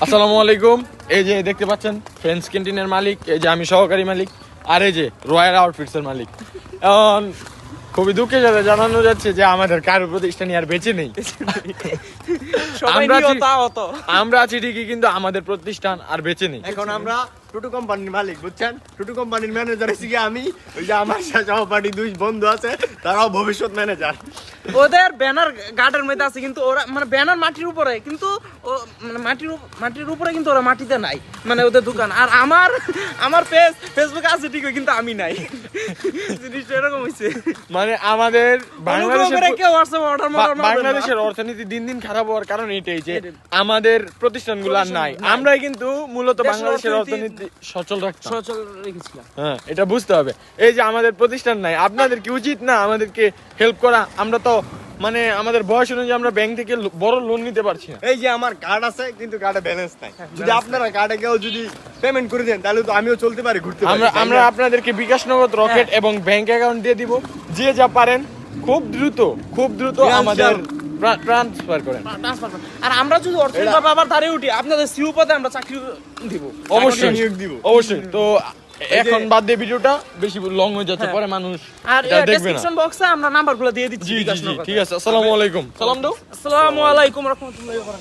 আসসালামু আলাইকুম। এই যে দেখতে পাচ্ছেন ফ্রেন্ডস ক্যান্টিনের মালিক, এই যে আমি সহকারী মালিক, আর এই যে রয়্যাল আউটফিটস এর মালিক। এখন খুবই দুঃখের সাথে জানানো যাচ্ছে যে আমাদের কারো প্রতিষ্ঠানই আর বেঁচে নেই। আমরা আছি ঠিকই, কিন্তু আমাদের প্রতিষ্ঠান আর বেঁচে নেই। এখন আমরা টুটু কোম্পানির মালিক, বুঝছেন? টুটু কোম্পানির ম্যানেজার এসে গিয়ে আমি, ওই যে আমার সহপাঠী দুই বন্ধু আছে, তারাও ভবিষ্যৎ ম্যানেজার। ওদের ব্যানার গার্ডের মধ্যে আছে, কিন্তু ওরা মানে ব্যানার মাটির উপরে, কিন্তু মানে মাটির উপরে, কিন্তু ওরা মাটিতে নাই, মানে ওদের দোকান। আর আমার ফেসবুকে আছে ঠিকই, কিন্তু আমি নাই। জিনিসটা এরকম হইছে, মানে আমাদের বাংলাদেশের বাংলাদেশের অর্থনীতি দিন দিন খারাপ হওয়ার কারণ এটাই যে আমাদের প্রতিষ্ঠানগুলো আর নাই। আমরাই কিন্তু মূলত বাংলাদেশের অর্থনীতি সচল রেখেছিলাম। হ্যাঁ, এটা বুঝতে হবে। এই যে আমাদের প্রতিষ্ঠান নাই, আপনাদের কি উচিত না আমাদেরকে হেল্প করা? আমরা তো মানে আমাদের বয়স অনুযায়ী আমরা ব্যাংক থেকে বড় লোন নিতে পারছি না। এই যে আমার কার্ড আছে, কিন্তু কার্ডে ব্যালেন্স নাই। যদি আপনারা কার্ডে কেউ যদি পেমেন্ট করে দেন, তাহলে তো আমিও চলতে পারি, ঘুরতে পারি। আমরা আপনাদেরকে বিকাশ নগদ, রকেট এবং ব্যাংক অ্যাকাউন্ট দিয়ে দিব। যে যা পারেন খুব দ্রুত আমাদের ট্রান্সফার করেন। আর আমরা যদি অর্থনৈতিকভাবে আবার দাঁড়িয়ে উঠি, আপনাদের সিইও পদে আমরা চাকরি দিব, অবশ্যই নিয়োগ দিব। অবশ্যই। তো এখন বাদ দিয়ে ভিডিওটা বেশি লং হয়ে যাচ্ছে, পরে মানুষ আর এটা দেখবে না। ডেসক্রিপশন বক্সে আমরা নাম্বারগুলো দিয়ে দিচ্ছি। জি, ঠিক আছে। আসসালামু আলাইকুম। সালাম দাও। আসসালামু আলাইকুম রাহমাতুল্লাহি ওয়া বারাকাতুহু।